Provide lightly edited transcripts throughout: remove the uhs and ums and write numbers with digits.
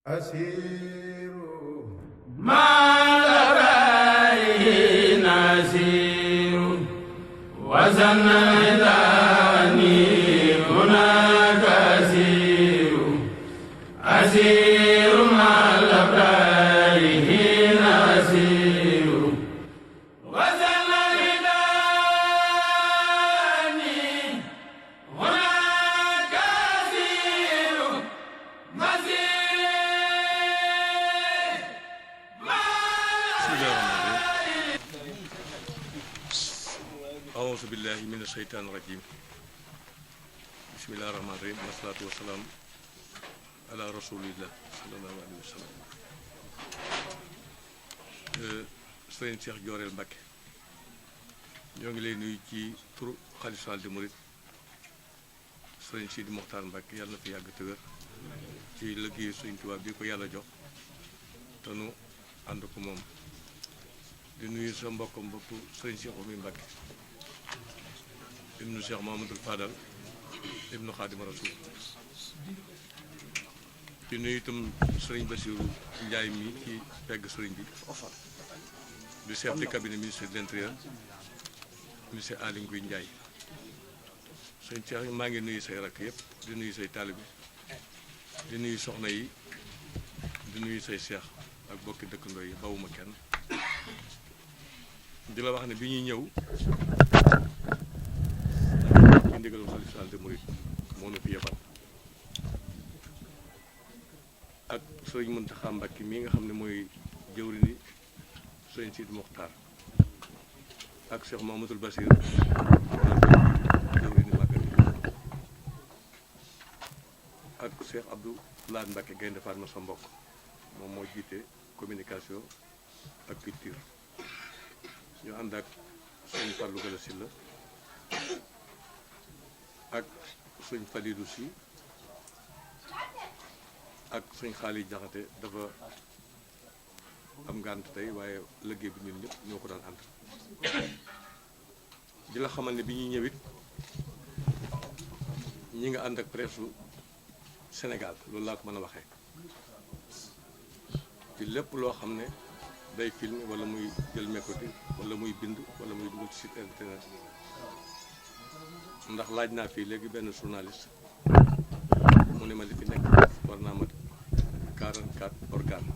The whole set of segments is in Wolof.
asiru malarai nasiru wazanadani hunaka asiru malarai nasiru wazanadani hunaka أعوذ بالله من الشيطان الرجيم بسم الله الرحمن الرحيم والصلاة والسلام على رسول الله صلى الله عليه وسلم. Sëriñ Cheikh Diorel Mbacké ñoo ngi lay nuyu ci turu xalifa général des mourides Sëriñ Sidi Mokhtar Mbacké yàlla na fi yàgg te wér ci liggéeyu Sëriñ Tuubaa bi ko yàlla jox te nu ànd ko moom di nuyu sa mbokkam bopp Sëriñ Cheikh Oumy Mbacké ibnu Cheikh Mahamadul Fadal ibnu Xaadim Rasul di nuyu itam Sëriñ Bassirou Ndiaye mi ci pegg sëriñ bi du chef de cabinet ministre de l'intérieur monsieur Aly Ngouille Ndiaye. Sëriñ Cheikh maa ngi nuyu say rakk yëpp di nuyu say taalibe di nuyu soxna yi di nuyu say cheikh ak bokki dëkkandoo yi bawuma kenn di la wax ne bi ñuy ñëw ci ndigalu xalifa général des mourides moo nu fi yebal ak sëriñ Mountakha Mbacké mii nga xam ne mooy jëwriñu sëriñ Sidi Mokhtar ak Cheikh Mahamadul Bassir jëwriñu Màggal ak Cheikh Abdou Lahad Mbacké Gaynde Fatma sa mbokk moom moo jiite communication ak culture ñu ànd ak sëñ Fallou Gala Sylla ak sëñ Falilou Sy ak sëñ Xaali Jaxate dafa am ngànt tey waaye liggéey bi ñun ñëpp ñoo ko daan ànd di la xamal ne bi ñuy ñëwit ñi nga ànd ak presse Sénégal loolu laa ko mën a waxee ci lépp loo xam ne day film wala muy jël mécoti wala muy bind wala muy dugg ci site internet ndax laaj naa fii léegi benn journaliste mu ne ma li fi nekk war naa mat 44 organes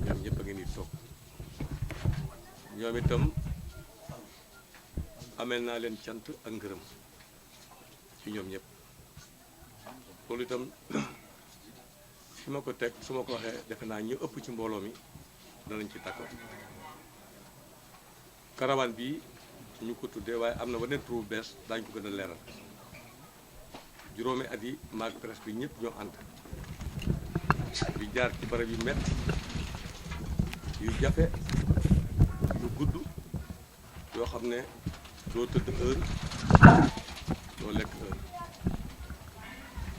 ñoom ñëpp a ngi nii toog ñoom itam amel naa leen cant ak ngërëm ci ñoom ñëpp loolu itam fi ma ko teg su ma ko waxee defe naa ñu ëpp ci mbooloo mi danañ ci d'accord caravane bi ñu ko tuddee waaye am na beneen tur bu bees daañu ko gën a leeral juróomi at yi maag presse bi ñëpp ñoo ànd di jaar ci barab yu metti yu jafe yu gudd yoo xam ne doo tëdd heure doo lekk heure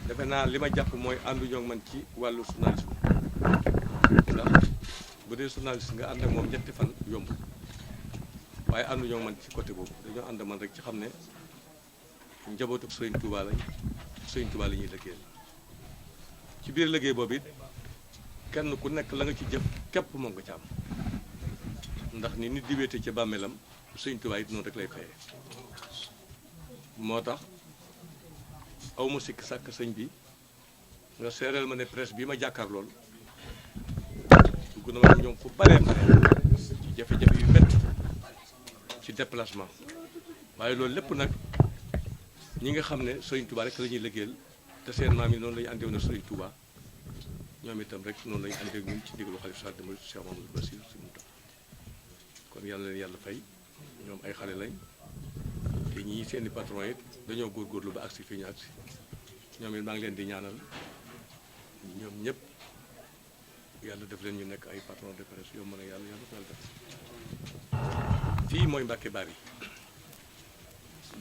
defe naa li ma jàpp mooy ànduñoo man ci wàllu journalisme ndax bu dee journaliste nga ànd ak moom ñetti fan yomb waaye ànduñoo man ci côté boobu dañoo ànd man rek ci xam ne njabootu Sëriñ Touba lañ Sëriñ Touba la ñuy liggéeyal ci biir liggéey boobu it kenn ku nekk la nga ci jëf képp moom nga ci am ndax ni nit di wéete ca bàmmeelam Sëriñ Touba it noonu rek lay fayee moo tax aw ma sikk sàkk sëñ bi nga seereel ma ne presse bi ma jàkkaar lool dugg na ma ñoom fu baree bare ci jafe-jafe yu métti ci déplacement waaye loolu lépp nag ñi nga xam ne Sëriñ Touba rek la ñuy liggéeyal te seen maam yi noonu la ñu àndewoon na Sëriñ Touba ñoom itam rek noonu la ñu àndeek ñun ci ndigalu xalifa général des mourides Cheikh Mahamadou Bassir Sy Mountakha kon yàlla leen yàlla fay ñoom ay xale lañ te ñii seeni patron it dañoo góorgóorlu ba agsi fii ñu agsi ñoom it maa ngi leen di ñaanal ñoom ñëpp yàlla def leen ñu nekk ay patron de presse yoo mën a yàlla ko yàlla def fii mooy Mbacké Bari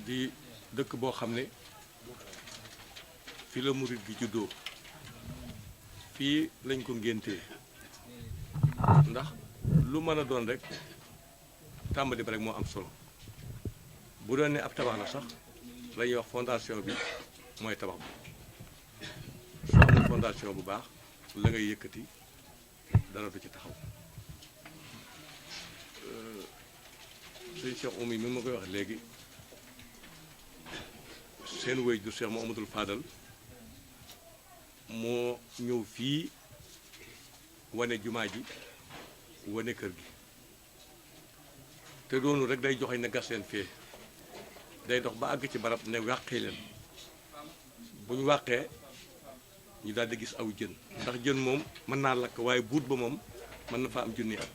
di dëkk boo xam ne fii la murit gi juddoo fii lañ ko ngéntee ndax lu mën a doon rek tàmbali ba rek moo am solo bu doon ne ab tabax la sax la ñuy wax fondation bi mooy tabax bi su amul fondation bu baax la ngay yëkkati dara du ci taxaw sëñ Cheikh Oumy mi ma koy wax léegi seen waajur Cheikh Mouhamadoul Fadal moo ñëw fii wane jumaa ji wane kër gi te doonu rek day joxe ne gas leen fee day dox ba àgg ci barab ne wàqee leen bu ñu wàqee ñu daal di gis aw jën ndax jën moom mën naa lakk waaye buut ba moom mën na fa am junni at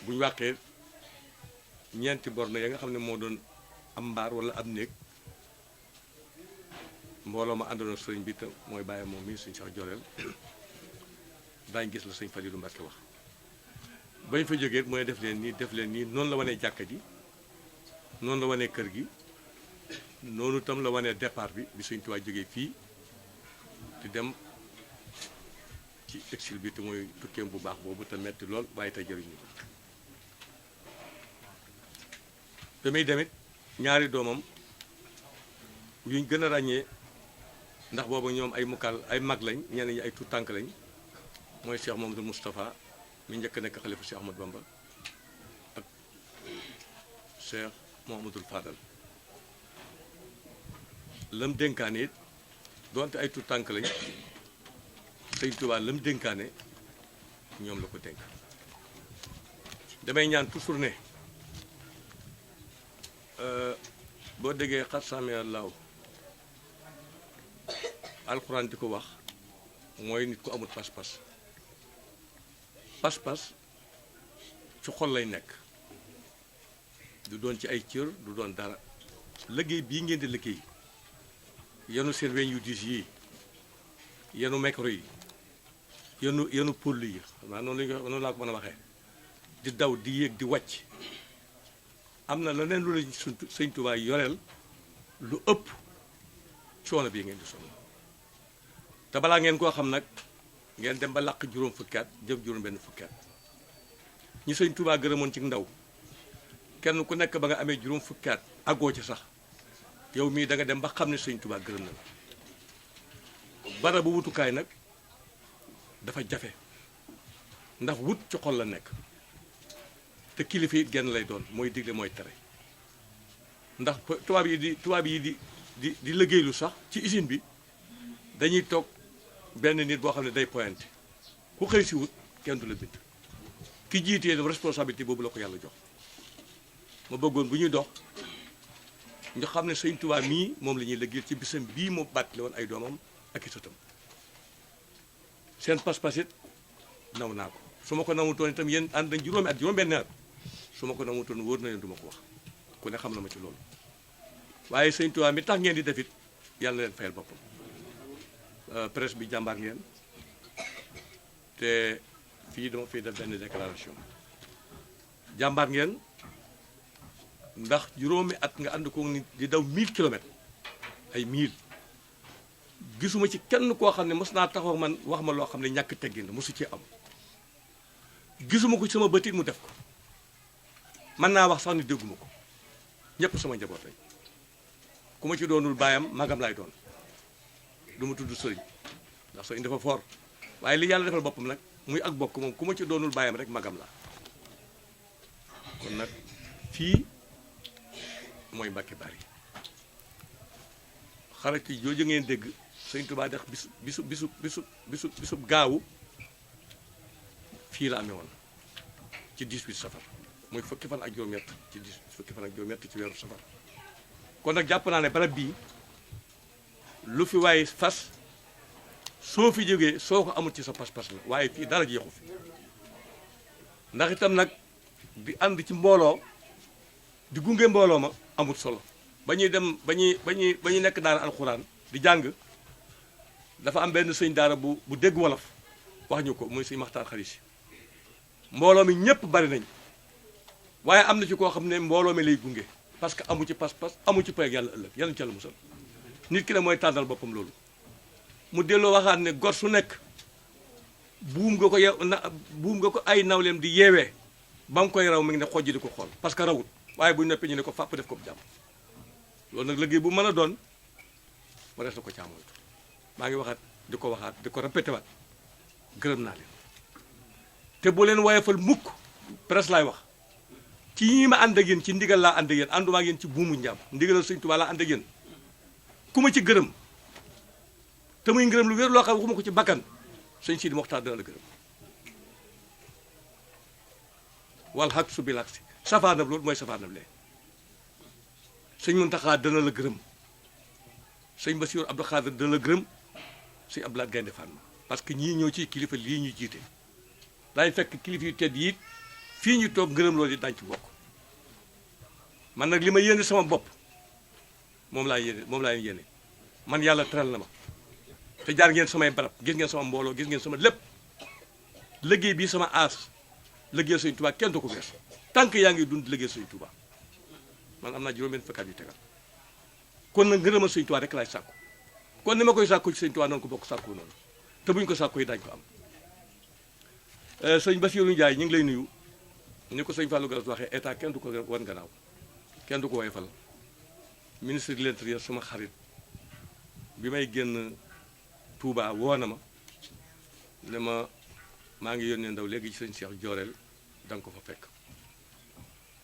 bu ñu wàqee ñeenti borne ya nga xam ne moo doon am mbaar wala am néeg mbooloo ma àndoon sëriñ bi te mooy bàyyi moom mi sëñ Cheikh Joreel daañ gis la sëñ Falilu Mbàkke wax bañ fa jógee mooy def leen nii noonu la wanee jàkka ji noonu la wanee kër gi noonu tam la wanee départ bi sëñ Tuubaa jógee fii di dem ci exil bi te mooy tukkeem bu baax boobu te metti lool waaye te jëriñu ko damay demit ñaari doomam yuñ gën a ràññee ndax booba ñoom ay mag lañ ñeneen ñi ay tuut tànk lañ mooy Cheikh Mamadou Moustapha mi njëkk nekk xalifa Cheikh Ahmad Bamba ak Cheikh Mouhamadoul Fadal lam dénkaane it doonte ay tuut tànk lañ Sëñ Tuubaa lam dénkaane ñoom la ko dénk damay ñaan toujours ne boo déggee xat sami Allaahu alxuraan di ko wax mooy nit ku amul pas-pas pas-pas ci xol lay nekk du doon ci ay cër du doon dara liggéey bii ngeen di liggéey yenu seen weñ yu diis yii yenu micro yi yenu pôle yi xam naa noonu laa ko mën a waxee di daw di yéeg di wàcc am na leneen lu la Sëñ Tuubaa yoreel lu ëpp coono bii ngeen di sonn te balaa ngeen koo xam nag ngeen dem ba làq juróom fukki at jëm juróom benn fukki at ñi Sëñ Tuubaa gërëmoon ci ndaw kenn ku nekk ba nga amee juróom fukki at àggoo ci sax yow mii da nga dem ba xam ne Sëñ Tuubaa gërëm na la bara bu wutukaay nag dafa jafe ndax wut ci xol la nekk te kilifa it genn lay doon mooy digle mooy tere ndax tubaab yi di liggéeylu sax ci usine bi dañuy toog benn nit boo xam ne day pointé ku xëy si wut kenn du la bind ki jiitee responsabilité boobu la ko yàlla jox ma bëggoon bu ñuy dox ñu xam ne Sëñ Tuubaa mii moom la ñuy liggéeyal ci bisam bii mu bàttale woon ay doomam ak i sëtam seen pas-pas it naw naa ko su ma ko nawutoon itam yéen ànd nañ juróomi at juróom-benn at su ma ko nawutoon wóor na leen du ma ko wax ku ne xam na ma ci loolu waaye Sëñ Tuubaa mi tax ngeen di def it yàlla na leen fayal boppam presse bi jàmbaar ngeen te fii dama fiy def benn déclaration jàmbaar ngeen ndax juróomi at nga ànd ko nit di daw 1000 kilomètres ay 1000 gisuma ci kenn koo xam ne mos naa taxaw man wax ma loo xam ne ñàkk teggin la mosu ci am gisuma ko ci sama bëtit mu def ko mën naa wax sax ni dégguma ko ñëpp sama njaboot lañ ku ma ci doonul baayam magam laay doon du ma tudd sëriñ ndax sëriñ dafa fort waaye li yàlla defal boppam nag muy ak bokk moom ku ma ci doonul baayam rek magam la kon nag fii mooy Mbàkke Bari xarit yi jooju ngeen dégg Sëñ Tuubaa def bisu gaawu fii la amee woon ci 18 safar mooy fukki fan ak juróom-ñett ci fukki fan ak juróom-ñett ci weeru safar kon nag jàpp naa ne barab bii lu fi waaye fas soo fi jógee soo ko amul ci sa pas-pas la waaye fii dara jeexu fi ndax itam nag di ànd ci mbooloo di gunge mbooloo ma amul solo ba ñuy dem ba ñuy nekk daara alxuraan di jàng dafa am benn sëñ daara bu dégg wolof wax ñu ko muy sëñ Maxtaar Xarit mbooloo mi ñëpp bari nañ waaye am na ci koo xam ne mbooloo mi lay gunge parce que amu ci pas-pas amu ci pay ak yàlla ëllëg yàlla ci yàlla musal nit ki ne mooy tànnal boppam loolu mu delloo waxaat ne gor su nekk buum nga ko ay nawleem di yeewee ba nga koy raw mi ngi ne xojj di ko xool parce que rawut waaye bu noppee ñu ne ko fàpp def ko bu jàmm loolu nag liggéey bu mën a doon ma def na ko caamoytu maa ngi waxaat di ko waxaat di ko répété waat gërëm naa leen te bu leen woyefal mukk presse laay wax ci ñii ma ànd ak yéen ci ndigal laa ànd ak yéen ànduma ak yéen ci buumu njaam ndigalal Sëñ Tuubaa laa ànd ak yéen ku ma ci gërëm te muy ngërëm lu wér loo xam waxuma ko ci bakkan sëñ Sidi Moxtaar dana la gërëm wal xaq su bi lak si safaanab loolu mooy safaanab lee sëñ Muntaxa dana la gërëm sëñ Bassirou Abdou Khadre dana la gërëm sëñ Abdoulaye Gaynde Fatma parce que ñii ñoo ci kilifa lii ñu jiite daañu fekk kilifa yu tedd yi fii ñu toog ngërëm loolu yi dañ ci bokk man nag li ma yéene sama bopp moom laa yéene man yàlla teral na ma te jaar ngeen samay barab gis ngeen sama mbooloo gis ngeen sama lépp liggéey bii sama aas liggéey Sëñ Tuubaa kenn du ko weesu tànk yaa ngi dund liggéey Sëñ Tuubaa man am naa juróom-benn fukki at yu tegal kon nag ngërëmal Sëñ Tuubaa rek laay sàkku kon ni ma koy sàkku ci Sëñ Tuubaa noonu ko bokk sàkku noonu te buñu ko sàkku yi dañ ko am sëñ Bassirou Ndiaye ñu ngi lay nuyu ni ko sëñ Fallou Gallas waxee état kenn du ko wan gannaaw kenn du ko woyofal ministre de l'intérieur suma xarit bi may génn Touba woo na ma ne ma maa ngi yónnee ndaw léegi ci sëñ Cheikh Jooreel da nga ko fa fekk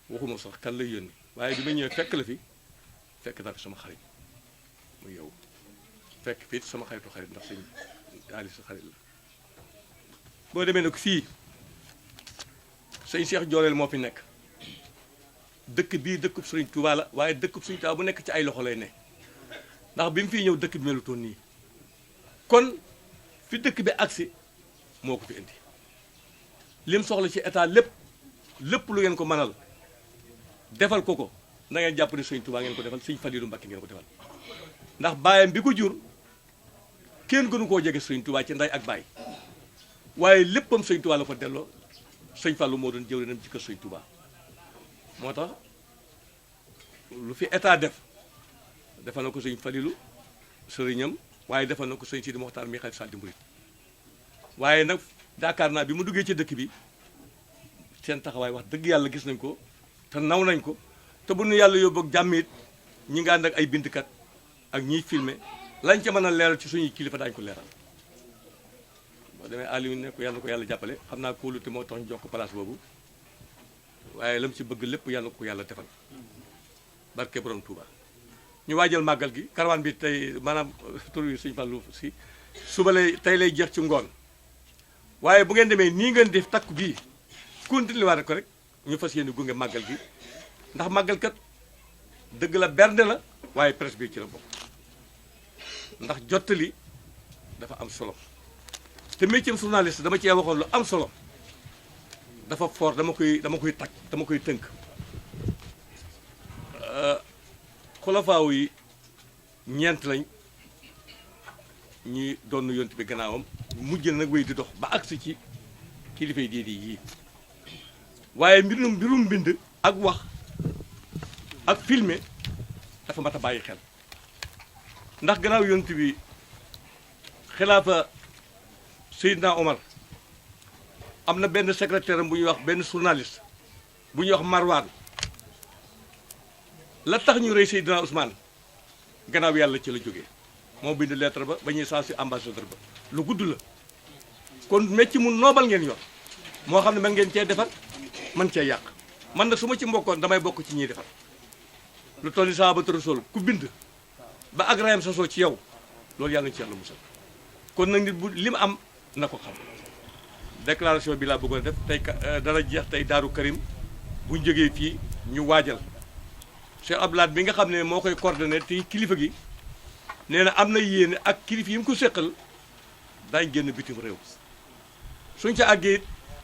waxuma sax kan lay yónni waaye bi ma ñëwee fekk la fi fekk naa fi sama xarit mu yow fekk fii sama xaritu xarit ndax sëñ Ali sa xarit la boo demee nag fii sëñ Cheikh Jooreel moo fi nekk dëkk bii dëkkub Sëriñ Tuubaa la waaye dëkkub Sëriñ Tuubaa bu nekk ci ay loxo lay ne ndax bi mu fiy ñëw dëkk bi melutoon nii kon fi dëkk bi agsi moo ko fi indi lim soxla ci état lépp lu ngeen ko mënal defal ko na ngeen jàpp ne Sëriñ Tuubaa ngeen ko defal Sëriñ Faliilu Mbàkke ngeen ko defal ndax baayam bi ko jur kenn gënu koo jege Sëriñ Tuubaa ci ndey ak baay waaye léppam Sëriñ Tuubaa la ko delloo Sëriñ Fallu moo doon jëwriñam ci kër Sëriñ Tuubaa moo tax lu fi état defal na ko Sëriñ Faliilu sëriñam waaye defal na ko Sëriñ Sidi Moxtaar mi xalifa général des mourides waaye nag yaakaar naa bi mu duggee ci dëkk bi seen taxawaay wax dëgg yàlla gis nañ ko te naw nañ ko te bu nu yàlla yóbbu ak jàmm it ñi nga ànd ak ay bindkat ak ñiy filmer lañ ca mën a leeral ci suñuy kilifa daañu ko leeral boo demee Aliou ne ko yàlla na ko yàlla jàppale xam naa kóolute moo tax ñu jox ko place boobu waaye lam ci bëgg lépp yàlla ko yàlla defal barke borom Touba ñu waajal màggal gi karawaan bi tey maanaam tur wi Sëñ Fallu si suba tey lay jeex ci ngoon waaye bu ngeen demee nii ngeen def takku bii continué waat ko rek ñu fas yéene gunge màggal gi ndax màggal kat dëgg la bernde la waaye presse bi ci la bokk ndax jottali dafa am solo te métier journaliste dama cee waxoon lu am solo dafa fort dama koy tënk xulafaaw yi ñeent lañ ñi doon yont bi gannaawam mujj na nag wéy di dox ba agsi ci kilifay diine yii waaye mbirum mbind ak wax ak filmer dafa mat a bàyyi xel ndax gannaaw yont bi xilaafa Seydina Omar am na benn secrétaire am bu ñuy wax benn journaliste bu ñuy wax Marwan la tax ñu rey Seydina Ousmane gannaaw yàlla ci la jógee moo bind lettre ba ñuy saa si ambassadeur ba lu gudd la kon métti mu noobal ngeen yor moo xam ne man ngeen cee defar man cee yàq man nag su ma ci mbokkoon damay bokk ci ñiy defar lu toll ni sahabatu rasul ku bind ba agrayam sasoo ci yow loolu yàlla na ci yàlla musal kon nag nit bu li mu am na ko xam déclaration bi laa bëggoon def tey dana jeex tey Daaru Karim bu ñu jógee fii ñu waajal Cheikh Abdoulaye bi nga xam ne moo koy coordonné te kilifa gi nee na am na yéene ak kilifa yi mu ko séqal daañ génn bitim réew suñ ca àggee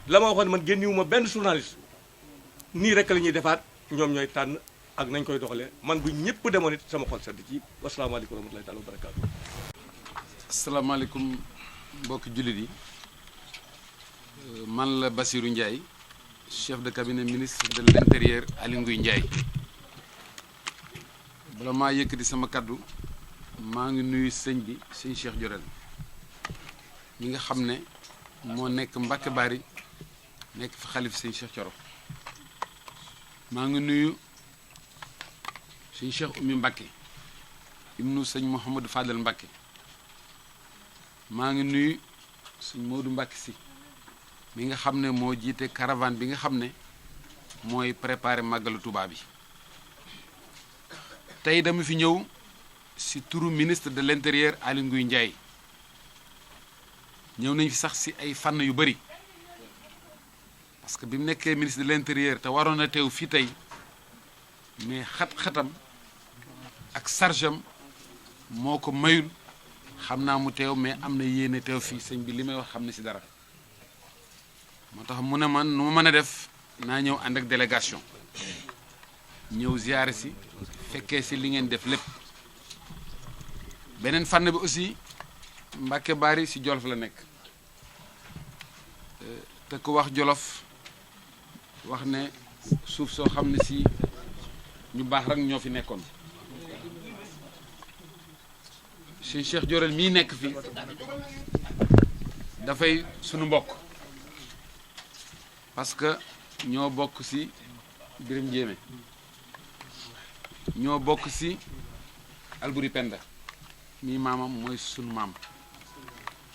la ma waxoon man génniwuma benn journaliste nii rek la ñuy defaat ñoom ñooy tànn ak nañ koy doxalee man bu ñëpp demoon it sama xol sedd ci wasalaamaaleykum wa rahmatulahi taala wa barakaatu. asalaamaaleykum mbokki jullit yi man la Bassirou Ndiaye chef de cabinet ministre de l'intérieur Aly Ngouille Ndiaye bala maa yëkkati sama kaddu maa ngi nuyu sëñ bi sëñ Cheikh Jooreel mi nga xam ne moo nekk Mbàkke Bari nekk fi xalif sëñ Cheikh Thioro maa ngi nuyu sëñ Cheikh Oumy Mbàkke ibnu sëñ Mouhamadou Fadel Mbàkke maa ngi nuyu suñ Modou Mbacke si mi nga xam ne moo jiite caravane bi nga xam ne mooy préparer màggalu Touba bi tey dama fi ñëw si turu ministre de l'intérieur Aly Ngouille Ndiaye ñëw nañ fi sax si ay fànn yu bëri parce que bi mu nekkee ministre de l'intérieur te waroon a teew fii tey mais xat-xatam ak sarjam moo ko mayul xam naa mu teew mais am na yéene teew fii sëñ bi li may wax xam ne si dara moo tax mu ne man nu ma mën a def naa ñëw ànd ak délégation ñëw ziyaare si fekkee si li ngeen def lépp beneen fànn bi aussi Mbacke Bari si Jolof la nekk te ku wax Jolof wax ne suuf soo xam ne si ñu baax rek ñoo fi nekkoon Sëñ Cheikh Jorel mii nekk fi dafay sunu mbokk parce que ñoo bokk ci Birim Jéeme ñoo bokk ci Alburi Penda mii maamam mooy sunu maam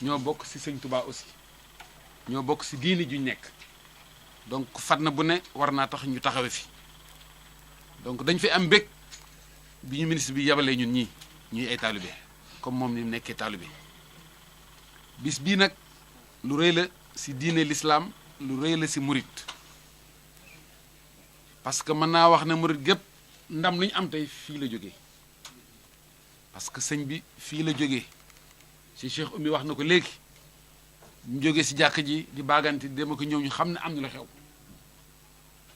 ñoo bokk ci Sëñ Touba aussi ñoo bokk ci diini juñ nekk donc fat na bu ne war naa tax ñu taxawe fi donc dañ fi am mbég bi ñu ministre bi yabalee ñun ñii ñuy ay taalibe comme moom ni mu nekkee taalibe bis bii nag lu rëy la ci diine l'islam lu rëy la ci murit parce que mën naa wax ne murit gépp ndam lu ñu am tey fii la jógee parce que sëñ bi fii la jógee ci Cheikh Oumy wax na ko léegi ñu jógee ci jàkk ji di baagante dama ko ñëw ñu xam ne am na lu xew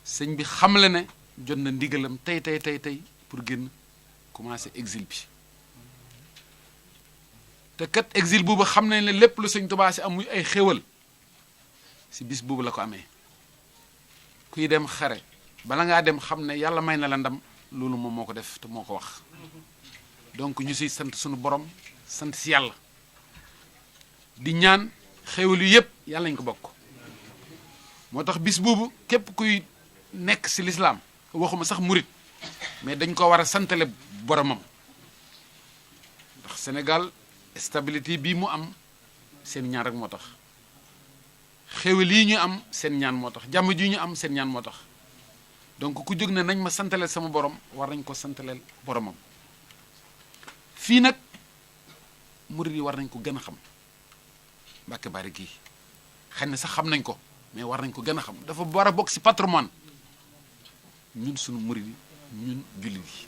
sëñ bi xamle ne jot na ndigalam tey pour génn commencer exil bi te kat exil boobu xam nañ ne lépp lu sëñ Tuubaa si am muy ay xéwal si bis boobu la ko amee kuy dem xare bala ngaa dem xam ne yàlla may na la ndam loolu moom moo ko def te moo ko wax donc ñu siy sant sunu borom sant si yàlla di ñaan xéwal yu yëpp yàlla nañ ko bokk moo tax bis boobu képp kuy nekk si lislaam waxuma sax murit mais dañ ko war a santale boromam ndax Sénégal stabilité bii mu am seen ñaan rek moo tax xéwal yi ñu am seen ñaan moo tax jàmm ji ñu am seen ñaan moo tax donc ku jóg ne nañ ma santaleel sama borom war nañ ko santaleel boromam fii nag murit yi war nañ ko gën a xam Mbacke Bari gii xëy na sax xam nañ ko mais war nañ ko gën a xam dafa war a bokk ci patrimoine ñun sunu murit yi ñun jullit yi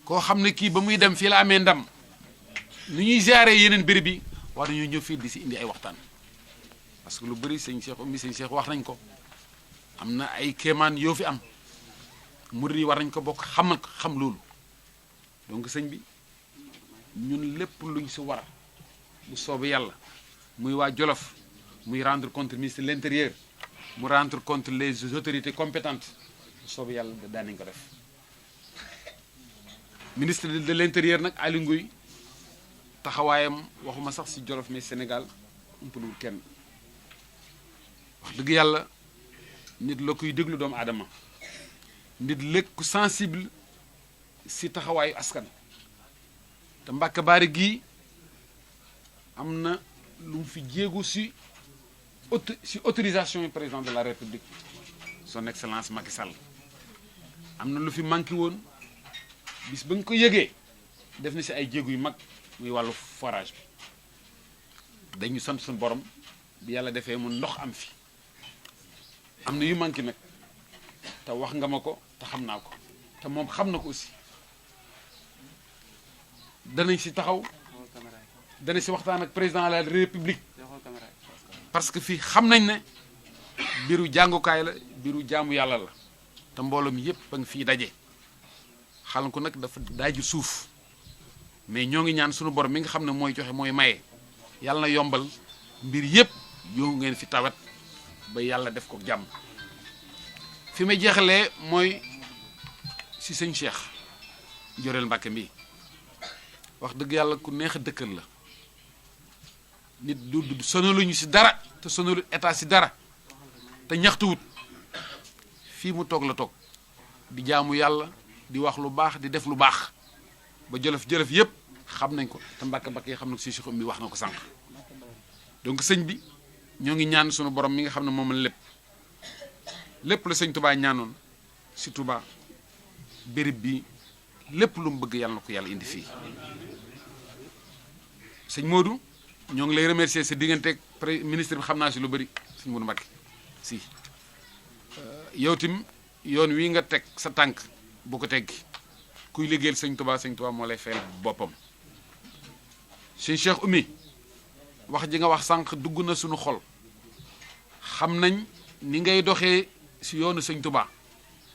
koo xam ne kii ba muy dem fii la amee ndam ni ñuy ziare yeneen béréb bi war nañoo ñëw fii di si indi ay waxtaan parce que lu bëri sëñ Cheikh Oumy sëñ Cheikh wax nañ ko am na ay kéemaan yoo fi am murit yi war nañ ko bokk xam loolu donc sëñ bi ñun lépp luñ si war bu soobee yàlla muy waa Jolof muy rendre compte ministre de l'intérieur mu rendre compte les autorités compétentes bu soobee yàlla daan nañ ko def ministre de l'intérieur nag Aly Ngouille taxawaayam waxuma sax ci Jolof mais Sénégal umpalul kenn wax dëgg yàlla nit la koy déglu doomu aadama nit lekk ku sensible ci taxawaayu askan te Mbacke Bari gii am na lu mu fi jéego ci autorisation du président de la République son excellence Macky Sall am na lu fi manqué woon bis ba nga ko yëgee def na ci ay jéego yu mag muy wàllu forage bi dañu sant suñu borom bi yàlla defee mu ndox am fi am na yu manqué nag te wax nga ma ko te xam naa ko te moom xam na ko aussi danañ ci taxaw danañ ci waxtaan ak président de la République parce que fii xam nañ ne biiru jàngukaay la biiru jaamu yàlla la te mbooloo mi yépp ba nga fii daje xalan ko nag dafa daaju suuf mais ñoo ngi ñaan sunu borom mi nga xam ne mooy joxe mooy maye yàlla na yombal mbir yépp yoo ngeen fi tawat ba yàlla def ko jàmm fi may jeexalee mooy ci sëñ Cheikh Jorel Mbacke mi wax dëgg yàlla ku neex a dëkkal la nit du sonaluñu ci dara te sonalu état ci dara te ñaxtuwut fii mu toog la toog di jaamu yàlla di wax lu baax di def lu baax ba jolof yépp xam nañ ko te mbàkk yi xam na ko si Cheikh mi wax na ko sànq donc sëñ bi ñoo ngi ñaan sunu borom mi nga xam ne moom la lépp la sëñ Touba ñaanoon si Touba béréb bi lépp lu mu bëgg yàlla na ko yàlla indi fii sëñ Modou ñoo ngi lay remercier sa digganteeg ministre bi xam naa si lu bëri sëñ Modou Mbacké si yow tim yoon wi nga teg sa tànk bu ko teggi kuy liggéeyal sëñ Touba moo lay fayal boppam sëñ Cheikh Oumy wax ji nga wax sànq dugg na suñu xol xam nañ ni ngay doxee si yoonu sëñ Touba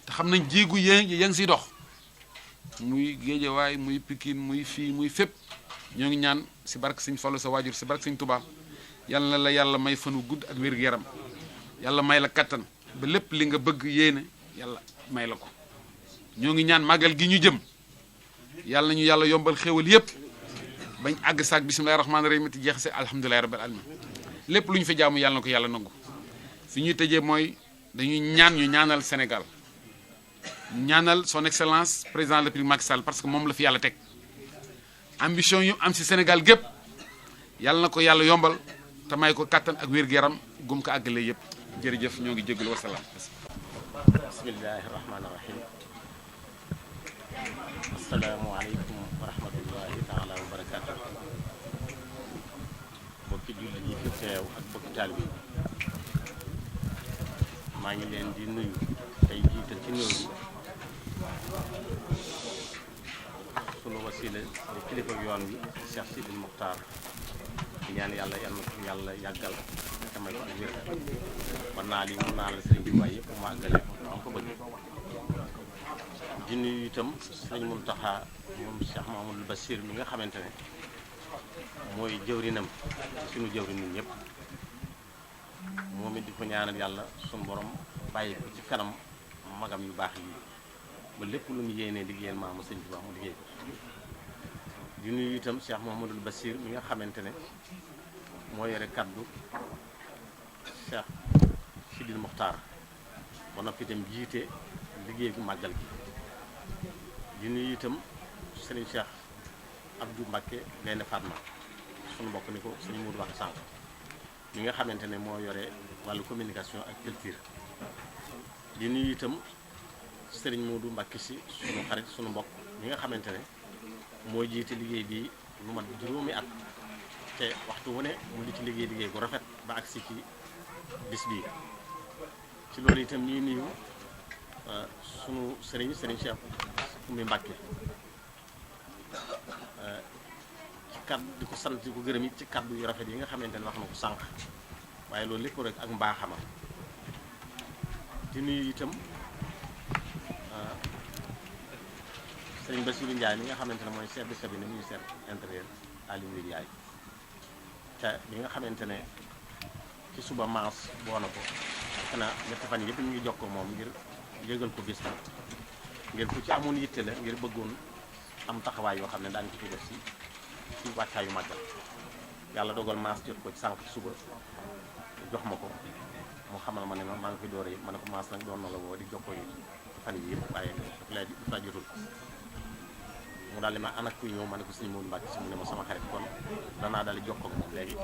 te xam nañ jéegu ya ngi siy dox muy Géejawaay muy Pikine muy fii muy fépp ñoo ngi ñaan si barke sëñ Fallu sa waajur si barke sëñ Touba yàlla na la yàlla may fanu gudd ak wér-gu-yaram yàlla may la kattan ba lépp li nga bëgg yéene yàlla may la ko ñoo ngi ñaan màggal gi ñu jëm yàlla nañu yàlla yombal xéwal yépp bañ àgg saak bismillahi rahmaani rahim ti jeex si alhamdulilahi rabbil alamin lépp lu ñu fi jaamu yàlla na ko yàlla nangu fi ñuy tëjee mooy dañuy ñu ñaanal Sénégal ñaanal son excellence président de la République Macky Sall parce que moom la fi yàlla teg ambition yu am si Sénégal gépp yàlla na ko yàlla yombal te may ko kattan ak wér-gu-yaram gum ko àggale yëpp jërëjëf ñoo ngi jégalu wasalaam. bismillahi rahmaani rahim asalaamualeykum wa rahmatullahi taala wa barakaatu bokki jullit yi fi teew ak bokki taalibe yi maa ngi leen di nuyu tey jiital ci nuyu sunu wasila di kilifa yoon wi Cheikh Sidil Mokhtar di ñaan yàlla yàlla yàggal te may ko ak wér war naa li mun naa la sëriñ bi waaye yëpp mu àggale am ko bëgg di nuyu itam sëriñ Mountakha moom Cheikh Mamadou Bassir mi nga xamante ne mooy jëwrinam suñu jëwrin ñun ñëpp moom it di ko ñaanal yàlla suñu borom bàyyi ko ci kanam magam yu baax yi ba lépp lu mu yéenee liggéeyal maamu sëñ bi baax mu liggéey ko di nuyu itam Cheikh Mamadou Bassir mi nga xamante ne moo yore kaddu Cheikh Sidil Mokhtar ba noppi itam jiite liggéey gu màggal gi di nuyu itam sëriñ Cheikh Abdou Mbacké Gaynde Fatma sunu mbokk ni ko sëriñ Modou wax sànq mi nga xamante ne moo yore wàllu communication ak culture di nuyu itam sëriñ Modou Mbacké si sunu xarit sunu mbokk mi nga xamante ne moo jiite liggéey bi lu mat juróomi at te waxtu wu ne mu di ci liggéey bu rafet ba agsi ci bis bii ci loolu itam ñuy nuyu sunu sëriñ Cheikh Oumy Mbacké ci kaddu di ko sant di ko gërëm it ci kaddu yu rafet yi nga xamante ne wax na ko sànq waaye loolu lépp rek ak mbaaxama di nuyu itam sëriñ Bassirou Ndiaye mi nga xamante ne mooy chef de cabinet ministère intérieur Aliou Ndiaye te bi nga xamante ne ci suba maas boo na ko xanaa ñetti fan yëpp ñu ngi jokkoo moom ngir yëgal ko bis ngir ku ci amoon yitte la ngir bëggoon am taxawaay yoo xam ne daañu ko ci def ci wàccaayu màggal yàlla dogal maas jot ko ci sànq suba jox ma ko mu xamal ma ne ma maa ngi fi doore yi ma ne ko maas nag doon na la woo di jokkoo yi ci fan yi yëpp waaye daf laa jotul mu daal di ma anak kuy ñëw ma ne ko sëñ Modou Mbacké si mu ne ma sama xarit kon danaa daal di jokkoo ak moom léegi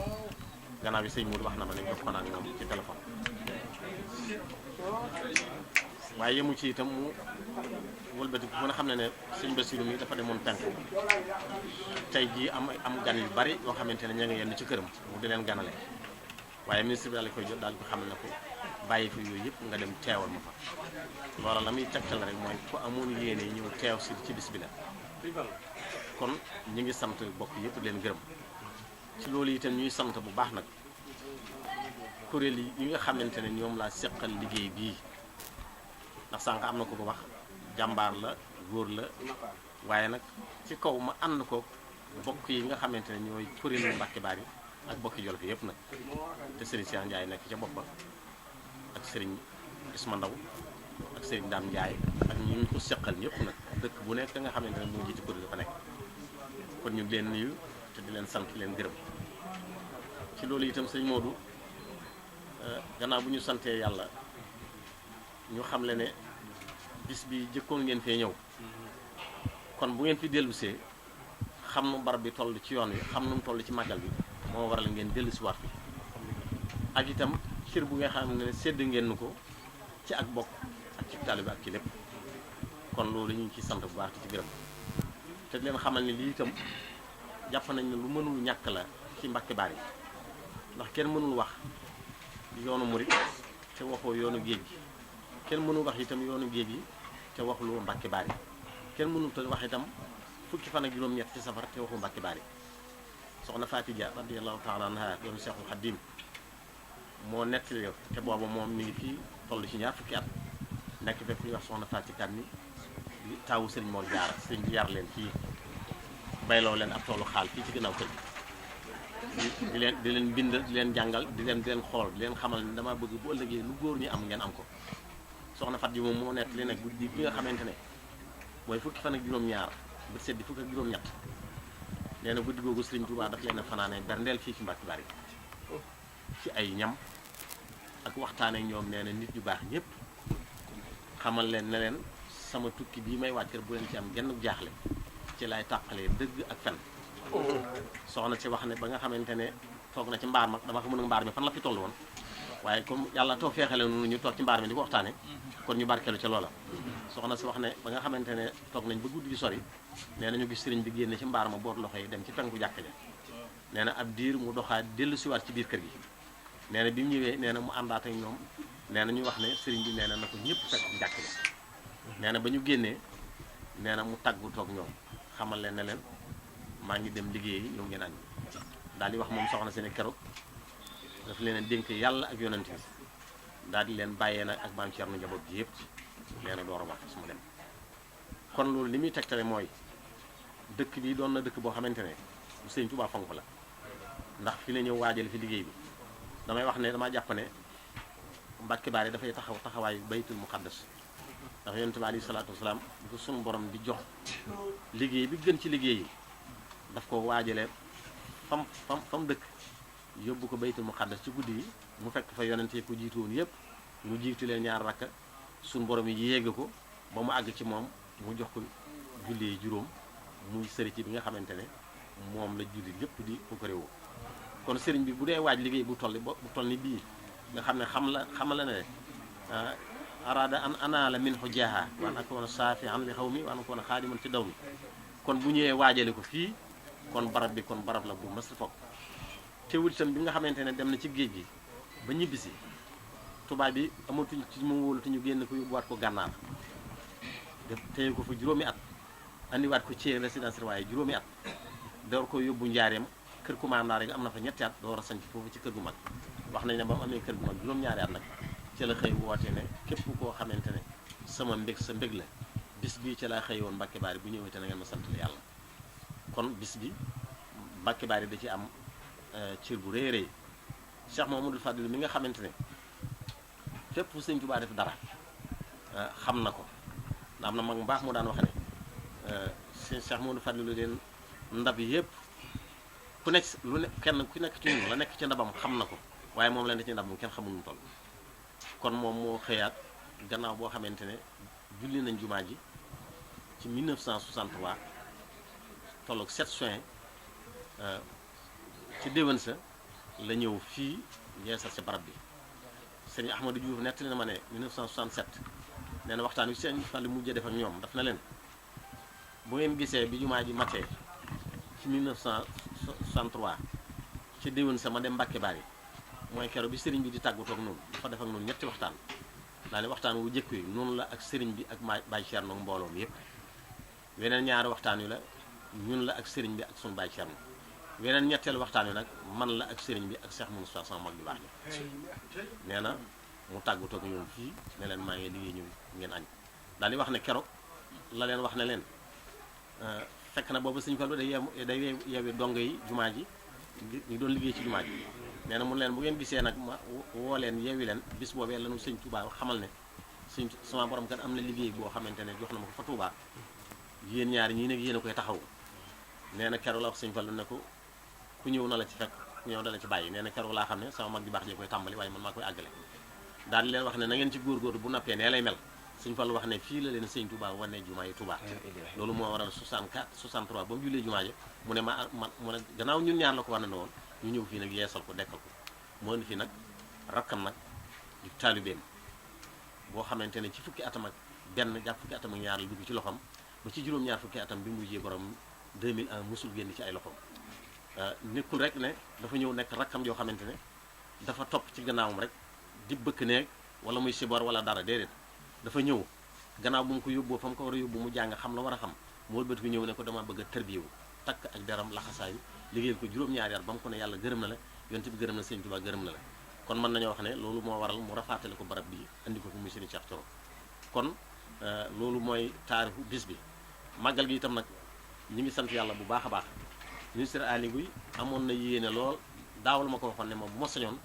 gannaaw bi sëñ Modou wax na ma ne jokkoo naa ak moom ci téléphone waaye yemu ci itam mu wëlbati bu nga xam ne sëñ Bassirou mi dafa demoon penku tey jii am gan yu bari yoo xamante ne ña ngi yenn ci këram mu di leen ganale waaye ministre bi daal di koy jot daal di ko xam ne ko bàyyi fi yooyu yëpp nga dem teewal ma fa loola la muy tegtal rek mooy ku amoon yéene ñëw teew si ci bis bi la kon ñu ngi sant bokk yëpp leen gërëm ci loolu itam ñuy sant bu baax nag kuréel yi nga xamante ne ñoom laa seqal liggéey bii ndax sànq am na ko ko wax jàmbaar la góor la waaye nag ci kaw ma ànd ko bokk yi nga xamante ne ñooy kuréelu Mbacké Bari ak bokki Jolof yëpp nag te Serigne Cheikh Ndiaye nekk ca bopp ba ak Serigne Isma Ndaw ak Serigne Dame Ndiaye ak ñi ñu ko seqal ñëpp nag dëkk bu nekk nga xamante ne moo jiite kuréel dafa nekk kon ñu ngi leen nuyu te di leen sant leen gërëm ci loolu itam sëñ Modou gannaaw bu ñu santee yàlla ñu xam le ne bis bi jëkkoon ngeen fee ñëw kon bu ngeen fi dellusee xam nu barab bi toll ci yoon wi xam nu mu toll ci màggal bi moo waral ngeen dellu si waat fi ak itam cër bu nga xam ne sédd ngeen nu ko ci ak bokk ak ci taalibe ak ci lépp kon loolu ñu ngi ciy sant bu baax ci gërëm te leen xamal ni lii itam jàpp nañ ne lu mënul ñàkk la ci Mbàkke Bari ndax kenn mënul wax yoonu murit te waxoo yoonu géej gi kenn mënul wax itam yoonu géej gi te waxuloo Mbàkke Bari kenn mënul te wax itam fukki fan ak juróom-ñett ci safar te waxu Mbàkke Bari soxna Faatija radiyallahu taala anha yoonu Seexul Xaddim moo nettali te booba moom mi ngi fii toll ci ñaar fukki at nekk fekk ñuy wax soxna Faati Kan ni taawu sëriñ Mor Jaara sëriñ bi yar leen fii bayloo leen ab toolu xaal fii ci gannaaw kër gi di leen bindal di leen jàngal di leen xool di leen xamal ni dama bëgg bu ëllëgee lu góor ñi am ngeen am ko soxna Faat ji moom moo nettali nag guddi bi nga xamante ne mooy fukki fan ak juróom-ñaar bët set di fukki ak juróom-ñett nee na guddi googu sëriñ Tuubaa daf leen a fanaane berndeel fii ci Mbàkke Bari ci ay ñam ak waxtaan ak ñoom nee na nit ñu baax ñëpp xamal leen ne leen sama tukki bii may wàcc bu leen ci am genn jaaxle ci lay tàqalee dëgg ak fen soxna si wax ne ba nga xamante ne toog na ci mbaar ma dama xamul mbaar mi fan la fi toll woon waaye comme yàlla too feexale noonu ñu toog ci mbaar mi di ko waxtaane kon ñu barkeelu ca loola soxna si wax ne ba nga xamante ne toog nañ ba guddi gi sori nee na ñu gis sëriñ bi génne ci mbaar ma boot loxo yi dem ci penku jàkk ja nee na ab diir mu doxaat dellu siwaat ci biir kër gi nee na bi mu ñëwee nee na mu àndaat ak ñoom nee na ñu wax ne sëriñ bi nee na na ko ñëpp fekk jàkk ja nee na ba ñu génnee nee na mu tàggu toog ñoom xamal leen ne leen maa ngi dem liggéeyi ñëw ngeen añ daal di wax moom soxna seen keroog daf leen dénk yàlla ak yonent bi daal di leen bàyyee nag ak maam Cerno njaboot gi yëpp nee na door a wax su ma dem kon loolu li muy tegtale mooy dëkk bi doon na dëkk boo xamante ne bu Sëriñ Tuubaa fonk la ndax fi la ñëw waajal fi liggéey bi damay wax ne dama jàpp ne Mbàkke Bari dafay taxawaayu baytul muqaddas ndax yonent bi alayhi salaatu wasalaam di ko sunu borom di jox liggéey bi gën ci liggéey yi daf ko waajale fam dëkk yóbbu ko baytul muqaddas ci guddi yi mu fekk fa yonent yi ko jiitu woon yëpp mu jiitu leen ñaar rakka sunu borom yi yéege ko ba mu àgg ci moom mu jox ko julli yi juróom muy sëriñ bi nga xamante ne moom la julli lépp di ko réewoo kon sëriñ bi bu dee waaj liggéey bu toll ni bii nga xam ne xamal la ne arada an anaala min hujjaha wa an akoona saafihan li xaw mi wa an akoona xaadiman ci daw mi kon bu ñëwee waajale ko fii kon barab bi kon barab la bu mas foog teewul itam bi nga xamante ne dem na ci géej gi ba ñibbisi tubaab bi amatuñ ci mu wóolatu ñu génn ko yóbbuwaat ko gànnaar def téye ko fa juróomi at andiwaat ko ci résidence waaye juróomi at door ko yóbbu njaareem kër commandant rek am na fa ñetti at door a sanc foofu ci kër gu mag wax nañ ne ba mu amee kër gu mag juróom-ñaari at nag ci la xëy woote ne képp koo xamante ne sama mbég sa mbég la bis bii ci laa xëy woon Mbàkke Bari bu ñëwee te na ngeen ma sant la yàlla kon bis bi Mbàkke Bari da ci am cër bu rëy rëy Cheikh Mamadou Fadil mi nga xamante ne fépp fu Sëñ Tuubaa def dara xam na ko ndax am na mag mu baax mu daan wax ne Cheikh Mamadou Fadil lu leen ndab yi yëpp ku nekk lu ne kenn ku nekk ci ñun la nekk ci ndabam xam na ko waaye moom la ne ci ndabam kenn xamul mu toll kon moom moo xëyaat gannaaw boo xamante ne julli nañ jumaa ji ci 1963 tolloog 7 juin ci déwén sa la ñëw fii yeesal ci barab bi sëñ Ahmadou Diouf nettali na ma ne 1967 nee na waxtaan wi sëñ Fallu mujjee def ak ñoom daf na leen bu ngeen gisee bi jumaa ji matee ci 1963 ci déwén sa ma dem Mbàkke Bari mooy keroog bi sëriñ bi di tàggatoo ak noonu dafa def ak noonu ñetti waxtaan daa ne waxtaan wu jëkk yi noonu la ak sëriñ bi ak Baay Cerno mbooloo mi yëpp weneen ñaari waxtaan wi la ñun la ak sëriñ bi ak sunu Baay Cerno weneen ñetteelu waxtaan wi nag man la ak sëriñ bi ak Cheikh Moussa sama mag bi baax ni nee na mu tàggatoo ak ñoom fii ne leen maa ngi liggéey ñëw ngeen añ daal di wax ne keroog la leen wax ne leen fekk na boobu sëñ Fallu day yeewi dongo yi jumaa ji ñu doon liggéey ci jumaa ji nee na mun leen bu ngeen gisee nag ma woo leen yeewi leen bis boobee lanu sëñ Touba xamal ne sëñ sama borom kat am na liggéey boo xamante ne jox na ma ko fa Touba yéen ñaari ñii nag yéen a koy taxaw nee na keroog la wax sëñ Fallu ne ko ku ñëw na la ci fekk ku ñëw na la ci bàyyi nee na keroog laa xam ne sama mag di baax ji koy tàmbali waaye man maa koy àggale daal di leen wax ne na ngeen ci góorgóorlu bu noppee nee lay mel Sëñ Fallu wax ne fii la leen Sëñ Touba wane jumaa yi Touba loolu moo waral 64 63 ba mu jullee jumaa ji mu ne mu ne gannaaw ñun ñaar la ko wane woon ñu ñëw fii nag yeesal ko dekkal ko moo indi fi nag rakkam nag di taalibeem boo xamante ne ci fukki atam ak benn jàpp fukki atam ak ñaar la dugg ci loxoom ba ci juróom-ñaar fukki atam bi mu mujjee borom 2001 musul génn ci ay loxoom nekkul rek ne dafa ñëw nekk rakkam yoo xamante ne dafa topp ci gannaawam rek di bëkk neeg wala muy sibor wala dara déedéet dafa ñëw gannaaw bu mu ko yóbboo fa mu ko war a yóbbu mu jàng xam la war a xam mu wëlbati ko ñëw ne ko dama bëgg a tërbiyewu takk ak deram laxasaayu liggéeyal ko juróom-ñaari at ba mu ko ne yàlla gërëm na la yonent bi gërëm na Sëñ Tuubaa gërëm na la kon mën nañoo wax ne loolu moo waral mu rafaatale ko barab bi andi ko fi muy Sëriñ Cheikh Thioro kon loolu mooy taarixu bis bi màggal gi itam nag ñi ngi sant yàlla bu baax a baax ministre Aly Ngouille amoon na yéene lool daawal ma ko waxoon ne moom bu ma sañoon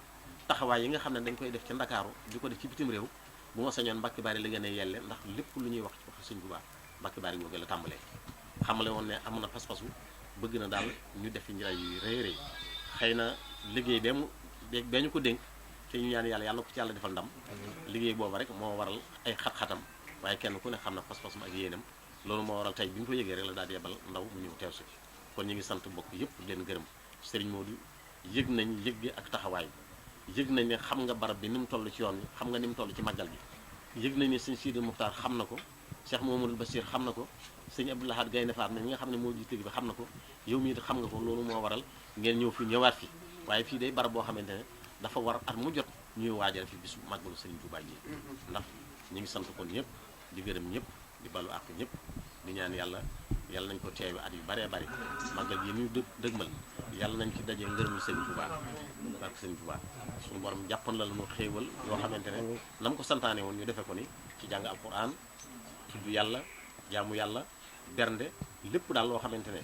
taxawaay yi nga xam ne dañ koy def ci Ndakaaru di ko def ci bitim réew bu ma sañoon Mbàkke Bari la gën a yelle ndax lépp lu ñuy wax ci wax Sëñ Tuubaa Mbàkke Bari googu la tàmbalee xamale woon ne am na pas-pasu bëgg na daal ñu def fi njëriñ yu rëy rëy xëy na liggéey bee ñu ko dénk te ñu ñaan yàlla yàlla ko ci yàlla defal ndam liggéey boobu rek moo waral ay xat-xatam waaye kenn ku ne xam na pas-pasum ak yéenam loolu moo waral tey bi ñu ko yëgee rek la daal di yebal ndaw mu ñëw teew si kon ñu ngi sant mbokk yëpp leen gërëm Serigne Modou yëg nañ yëg gi ak taxawaay bi yëg nañ ne xam nga barab bi ni mu toll ci yoon wi xam nga ni mu toll ci màggal gi yëg nañ ne sëñ Sidi Muxtaar xam na ko Cheikh Mamadou Bassir xam na ko sëñ Abdou Lahad Gaynde Fatma mi nga xam ne moo jiite bi xam na ko yow mii xam nga ko loolu moo waral ngeen ñëw fi ñëwaat fi waaye fii day barab boo xamante ne dafa war at mu jot ñuy waajal fi bisu màggalu Serigne Touba ji ndax ñu ngi sant kon ñëpp di gërëm ñëpp di balu àq ñëpp di ñaan yàlla nañ ko teewe at yu baree bari màggal yi ñu dëgmal yàlla nañ ci daje ngërëmu Serigne Touba barke Serigne Touba suñu borom jàppan la nu xéewal yoo xamante ne na mu ko santaane woon ñu defe ko ni ci jàng alquran tudd yàlla jaamu yàlla bernde lépp daal loo xamante ne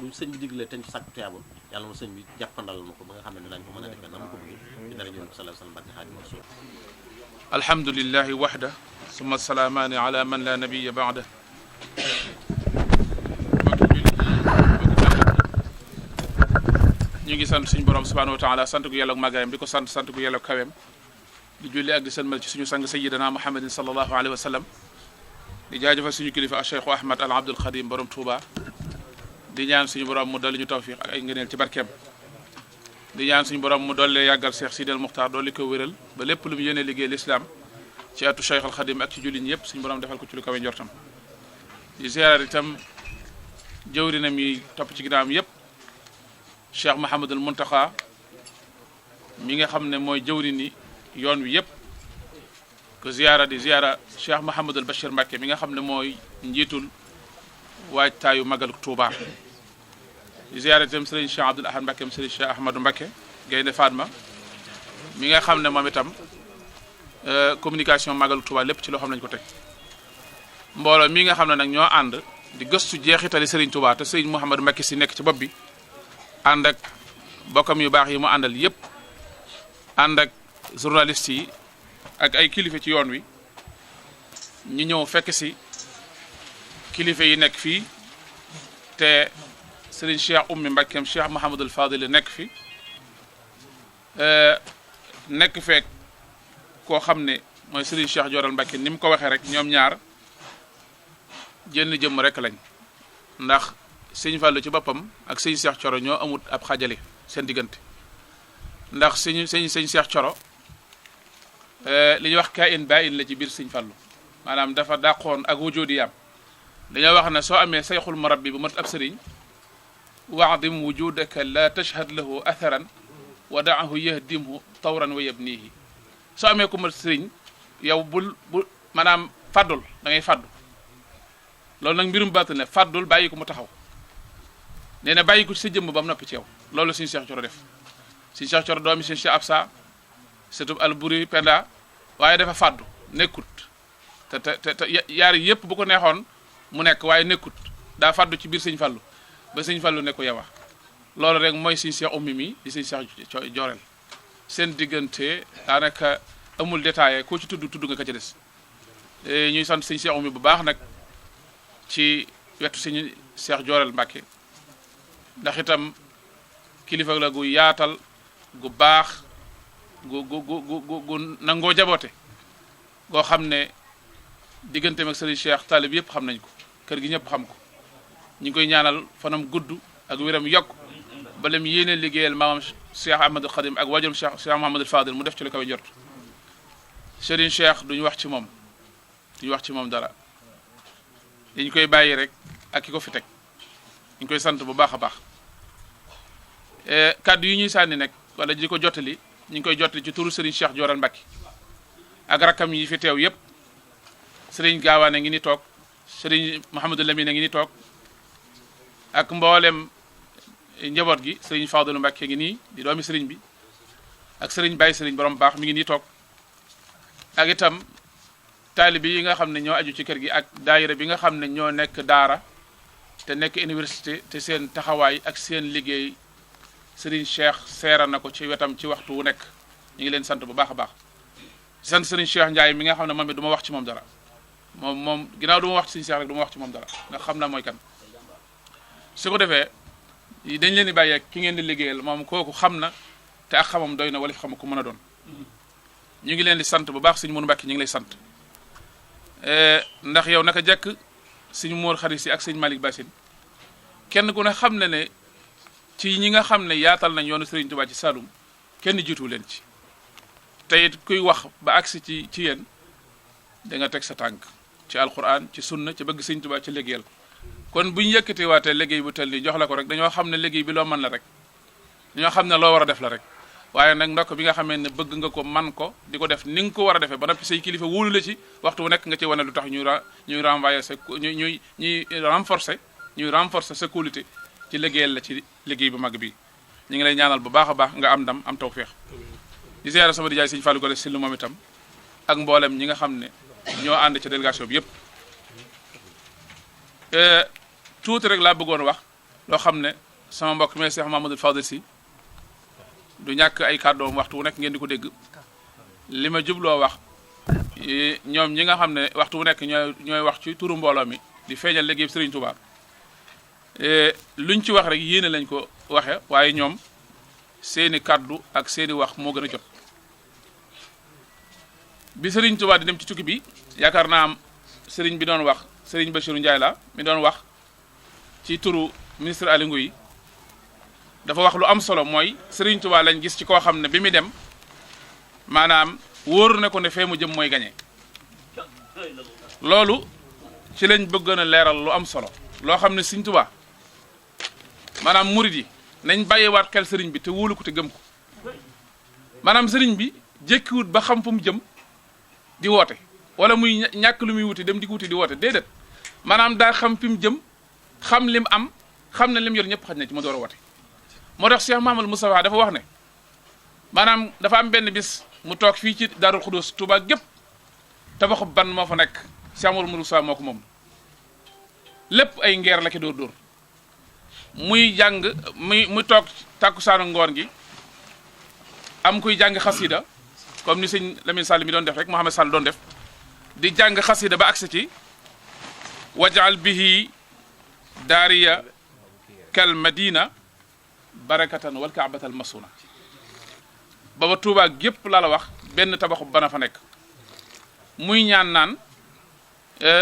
lu sëñ bi digle te ñu sàkku tuyaaba yàlla na sëñ bi jàppandal na ko ba nga xam ne dañ ko mën a defee na mu ko bëggee ci dara ñëw sallallahu alayhi wa sallam barke Xaadimu Rasuul alhamdulillahi waxda summa salaamaani ala man la nabiya baada ñu ngi sant suñu borom subhanahu wa taala sant gu yàlla ak màggaayam di ko sant gu yàlla ak kaweem di julli ak di sëlmal ci suñu sang sayyidina muhammadin sallallahu alayhi wa sallam di jaajëfal suñu kilifa Cheikh Ahmad al Abdul Xadim borom Touba di ñaan suñu borom mu dolli ñu tawfiq ak ay ngëneel ci barkeem di ñaan suñu borom mu dolli yàggal Cheikh Sidel Muxtaar dolli ko wéral ba lépp lu mu yéene liggéey l'islam ci atu Cheikh al Xadim ak ci jullit ñi yëpp suñu borom defal ko ci lu kawe njortam di ziarar itam jëwrinam yi topp ci ginnaawam yëpp Cheikh Mouhamadul Muntaxa mi nga xam ne mooy jëwrini yoon wi yëpp ko ziara di ziara Cheikh Mouhamadul Bachir Mbacke mi nga xam ne mooy njiitul waajtaayu magal Touba di ziara itam Serigne Cheikh Abdoul Ahad Mbacke Serigne Cheikh Ahmadou Mbacke Gaynde Fatma mi nga xam ne moom itam communication magal Touba lépp ci loo xam nañu ko teg mbooloo mi nga xam ne nag ñoo ànd di gëstu jeexitali Serigne Touba te Serigne Mouhamadou Mbacke si nekk ci bopp bi ànd ak bokkam yu baax yi mu àndal yëpp ànd ak journaliste yi ak ay kilifa ci yoon wi ñu ñëw fekk si kilifa yi nekk fii te Serigne Cheikh Oumy Mbackeem Cheikh Mouhamadul Fadil nekk fi nekk fekk koo xam ne mooy Serigne Cheikh Joral Mbacke ni mu ko waxee rek ñoom ñaar jenn jëmm rek lañ ndax sëñ Fallou ci boppam ak sëñ Cheikh Thioro ñoo amut ab xajale seen diggante ndax sëñ Cheikh Thioro li ñuy wax kain bain la ci biir sëñ Fallou maanaam dafa dàqoon ak wujudiyaam dañoo wax ne soo amee sayxul murabbi bu mat ab sëriñ waadim wujudaka la tashhad lahu atharan wa daahu yahdimhu tawran wa yabnihi soo amee ku mat sëriñ yow bul maanaam faddul da ngay faddu loolu nag mbirum baatul ne faddul bàyyi ko mu taxaw nee na bàyyi ko ci sa jëmm ba mu noppi ci yow loolu suñu Cheikh Thioro def suñu Cheikh Thioro doomi suñu Cheikh Absa surtout Alburi Penda waaye dafa fàddu nekkut te yaar yëpp bu ko neexoon mu nekk waaye nekkut daa fàddu ci biir sëñ Fallu ba sëñ Fallu ne ko yow loolu rek mooy suñu Cheikh Oumy mi di suñu Cheikh Jorel seen diggante daanaka amul détaillé koo ci tudd nga ka ca des ñuy sant suñu Cheikh Oumy bu baax nag ci wetu suñu Cheikh Jorel Mbacke ndax itam kilifa la gu yaatal gu baax gu nangoo jaboote goo xam ne digganteem ak sëriñ Cheikh taalib yëpp xam nañ ko kër gi ñëpp xam ko ñu ngi koy ñaanal fanam gudd ak wéram yokk ba lem yéene liggéeyal maamam Cheikh Ahmadul Khadim ak wajuram Cheikh Mouhamadul Fadil mu def ci lu kawe njort sëriñ Cheikh duñu wax ci moom dara dañ koy bàyyi rek ak ki ko fi teg ñu koy sant bu baax a baax kàddu yi ñuy sànni nag wala di ko jottali ñu ngi koy jottali ci turu sëriñ Cheikh Joral Mbacke ak rakkam yi fi teew yépp sëriñ Gaawaane ngi ni toog sëriñ Mouhamadou Lamine ngi ni toog ak mboolem njaboot gi sëriñ Fadlu Mbacke ngi nii di doomi sëriñ bi ak sëriñ Baye sëriñ borom baax mi ngi nii toog ak itam taalibi yi nga xam ne ñoo aju ci kër gi ak daayira bi nga xam ne ñoo nekk daara te nekk université te seen taxawaay ak seen liggéey sëriñ Cheikh seera na ko ci wetam ci waxtu wu nekk ñu ngi leen sant bu baax a baax sant sëriñ Cheikh Ndiaye mi nga xam ne moom it du ma wax ci moom dara moom ginnaaw du ma wax ci sëriñ Cheikh rek du ma wax ci moom dara nga xam na mooy kan su ko defee dañ leen di bàyyee ki ngeen di liggéeyal moom kooku xam na te ak xamam doy na wala fi xam ko mën a doon ñu ngi leen di sant bu baax sëñ Mourou Mbacke ñu ngi lay sant ndax yow naka jekk sëñ Mor Xarit si ak sëñ Malick Bassine kenn ku ne xam ne ne ci ñi nga xam ne yaatal nañ yoonu Serigne Touba ci Saloum kenn jiitu leen ci te it kuy wax ba agsi ci yéen da nga teg sa tànk ci alquran ci sunna ci bëgg Serigne Touba ci liggéeyal kon bu ñu yëkkatee waatee liggéey bu tel ni jox la ko rek dañoo xam ne liggéey bi loo mën la rek dañoo xam ne loo war a def la rek waaye nag ndokk bi nga xamee ne bëgg nga ko man ko di ko def ni nga ko war a defee ba noppi say kilifa wóolu la ci waxtu bu nekk nga ci wane lu tax ñuy renvoyer sa ñuy renforcer sa qualité ci liggéeyal la ci liggéey bu mag bi ñu ngi lay ñaanal bu baax a baax nga am ndam am tawféex di ziyaara sama dijaay sëñ Fallou Gole Syll moom itam ak mboolem ñi nga xam ne ñoo ànd ci délégation bi yépp tuuti rek laa bëggoon wax loo xam ne sama mbokk mi Cheikh Mamadou Fadil si du ñàkk ay kàddoom waxtu wu nekk ngeen di ko dégg li ma jubloo wax ñoom ñi nga xam ne waxtu wu nekk ñooy wax ci turu mbooloo mi di feeñal liggéey Serigne Touba luñ ci wax rek yéene lañ ko waxe waaye ñoom seeni kàddu ak seeni wax moo gën a jot bi Serigne Touba di dem ci tukki bi yaakaar naa am Serigne bi doon wax Serigne Bachirou Ndiaye la mi doon wax ci turu ministre Aly Ngouille dafa wax lu am solo mooy Serigne Touba lañ gis ci koo xam ne bi mu dem maanaam wóoru na ko ne fee mu jëm mooy gañe loolu ci lañ bëggoon a leeral lu am solo loo xam ne Serigne Touba maanaam murid yi nañ bàyyiwaat xel Serigne bi te wóolu ko te gëm ko maanaam Serigne bi jékkiwut ba xam fu mu jëm di woote wala muy ñàkk lu muy wuti dem di wuti di woote déedéet maanaam daa xam fi mu jëm xam lim am xam ne lim yor ñëpp xaj na ci ma door a woote moo tax Cheikh Mahamadou Moustapha dafa wax ne maanaam dafa am benn bis mu toog fii ci Daarul Xudus Touba gépp tabaxu ban moo fa nekk Cheikh Mahamadou Moustapha moo ko moom lépp ay ngeer la ki dóor muy jàng muy toog tàkkusaanu ngoon gi am kuy jàng xasida comme ni sëñ Lamine Sall mi doon def rek Mouhamed Sall doon def di jàng xasida ba agsi ci wajal bihi daariya kal madina barakatan wal kaabatal masuna baba Touba gépp laa la wax benn tabaxu bana fa nekk muy ñaan naan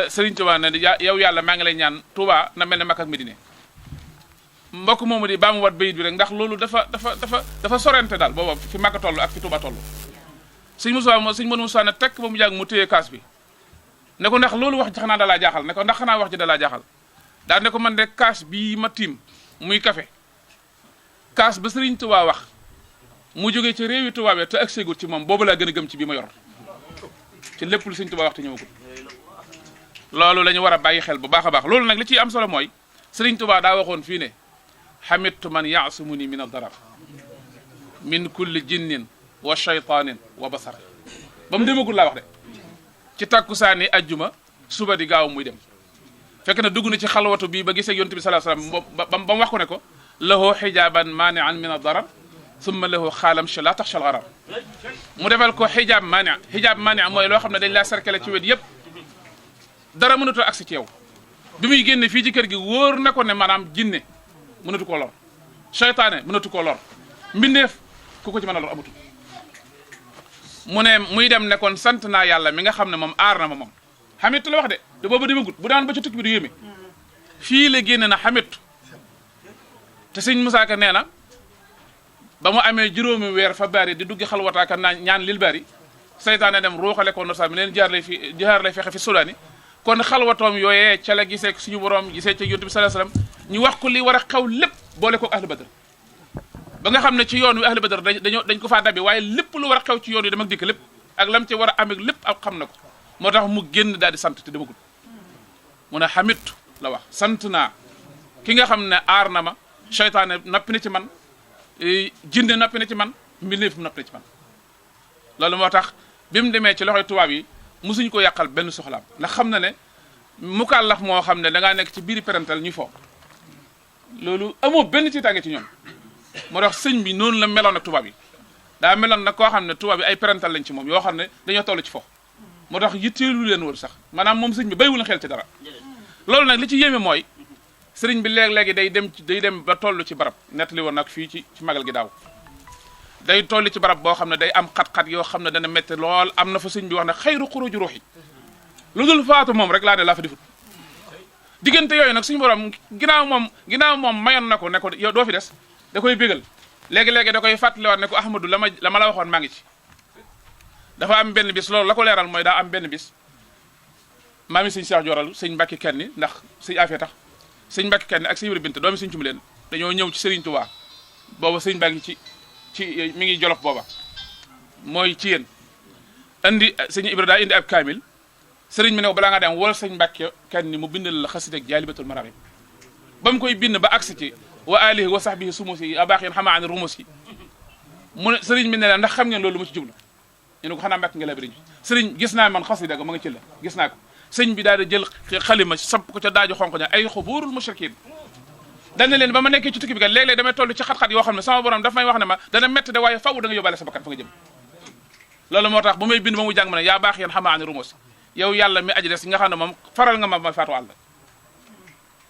Serigne Touba ne yow yàlla maa ngi lay ñaan Touba na mel ne Makka ak Medina mbokk moomu di baa mu wat bayit bi rek ndax loolu dafa sorente daal booba fi Makka toll ak fi Touba toll sëñ Moussa ne tekk ba mu jàng mu téye kaas bi ne ko ndax loolu wax ji xanaa dalaa jaaxal ne ko ndax xanaa wax ji dalaa jaaxal daal ne ko man de kaas bii ma tiim muy café kaas ba Serigne Touba wax mu jógee ci réewi Touba bi te ak ségut ci moom boobu laa gën a gëm ci bii ma yor ci lépp lu Serigne Touba wax te ñëwagul loolu la ñu war a bàyyi xel bu baax a baax loolu nag li ciy am solo mooy Serigne Touba daa waxoon fii ne xamittu man yaasumuni min ad-darar min kulli jinnin wa shaytanin wa basar ba mu demagul laa wax de ci takkusaani ajjuma suba di gaaw muy dem fekk na dugg na ci xalwatu bii ba gisee yonent bi sallallahu alayhi wasallam ba mu wax ko ne ko lahu xijaaban maanian min ad-darar summa lahu xaalam la taxsha al-gharar mu defal ko xijaab maani mooy loo xam ne dañ laa cercle ci wet yépp dara mënatoo agsi ci yow bi muy génne fii ci kër gi wóor na ko ne maanaam jinne mënatu koo lor seytaane mënatu koo lor mbindeef ku ko ci mën a lor amatul mu ne muy dem ne kon sant naa yàlla mi nga xam ne moom aar na ma moom xamitu la wax de boobu demagut bu daan ba ci tukki bi du yéeme fii la génne na xamitu te sëñ Musaa Ka nee na ba mu amee juróomi weer fa bari di duggi xalwataaka naan ñaan lil bari seytaane dem ruuxale ko nosa mi leen jaar lay fexe fi sudaani kon xalwatoom yooyee ca la gisee suñu borom gisee ca yonent bi sallallahu alayhi wasallam ñu wax ko li war a xew lépp boole ko ahlu badr ba nga xam ne ci yoon wi ahlu badr dañ ko faa dabi waaye lépp lu war a xew ci yoon wi dama dikk lépp ak lam ci war a amee lépp ak xam na ko moo tax mu génn daal di sant te demagul mu ne xamitu la wax sant naa ki nga xam ne aar na ma seytaane noppi na ci man jinde noppi na ci man mbindeef noppi na ci man loolu moo tax bi mu demee ci loxoy tubaab yi musuñ ko yàqal benn soxlaam ndax xam na ne mukallaf moo xam ne da ngaa nekk ci biiri parental ñuy fo loolu amoo benn ci tànge ci ñoom moo tax sëñ bi noonu la meloon ak tubaab yi daa meloon nag koo xam ne tubaab yi ay parental lañ ci moom yoo xam ne dañoo toll ci fo moo tax yitteelu leen woon sax maanaam moom sëñ bi béywul xel ci dara loolu nag li ci yéeme mooy sëriñ bi léeg-léegi day dem ba toll ci barab nettali woon nag fii ci magal gi daaw day toll ci barab boo xam ne day am xat-xat yoo xam ne dana métti lool am na fa sëñ bi wax ne xayru xuruju ruuxi lu dul faatu moom rek laa ne laa fa defut diggante yooyu nag suñu borom ginnaaw moom mayoon na ko ne ko yow doo fi des da koy bégal léegi-léegi da koy fàttaliwaat ne ko ahmadou la ma la waxoon maa ngi ci dafa am benn bis loolu la ko leeral mooy daa am benn bis maami sëñ Cheikh Joral sëñ Mbàkke Kenni ndax sëñ afee tax sëñ Mbàkke Kenni ak sëñ Ibra Binte doomi sëñ Cumbu leen dañoo ñëw ci Sëriñ Tuubaa booba sëñ baa ngi ci mi ngi Jolof booba mooy ci yéen indi sëñ Ibra daa indi ab kaamil sëriñ bi ne ko balaa nga dem wol sëñ Mbàkke Kenni mu bindal la xasida ak Jaalibatul Maraaxib ba mu koy bind ba agsi ci wa alihi wa sahbihi sumusi abaax yéen xamaa ani rumusi mu ne sëriñ bi ne la ndax xam ngeen loolu mu ci jublu ñu ne ko xanaa Mbàkke nga la bëriñ sëriñ gis naa man xasida ga ma nga ci la gis naa ko sëñ bi daal di jël xalima samp ko ca daaju xonq ña ay xubuurul mushrikiin dal na leen ba ma nekkee ci tukki bi kat léeg-léeg damay toll ci xat-xat yoo xam ne sama borom daf may wax ne ma dana métti de waaye faww da nga yóbbaale sa bakkan fa nga jëm loolu moo tax bu may bind ba mu jàng ma ne yaa baax yéen xamaa ani rumos yow yàlla mi aji des nga xam ne moom faral nga ma faatu àll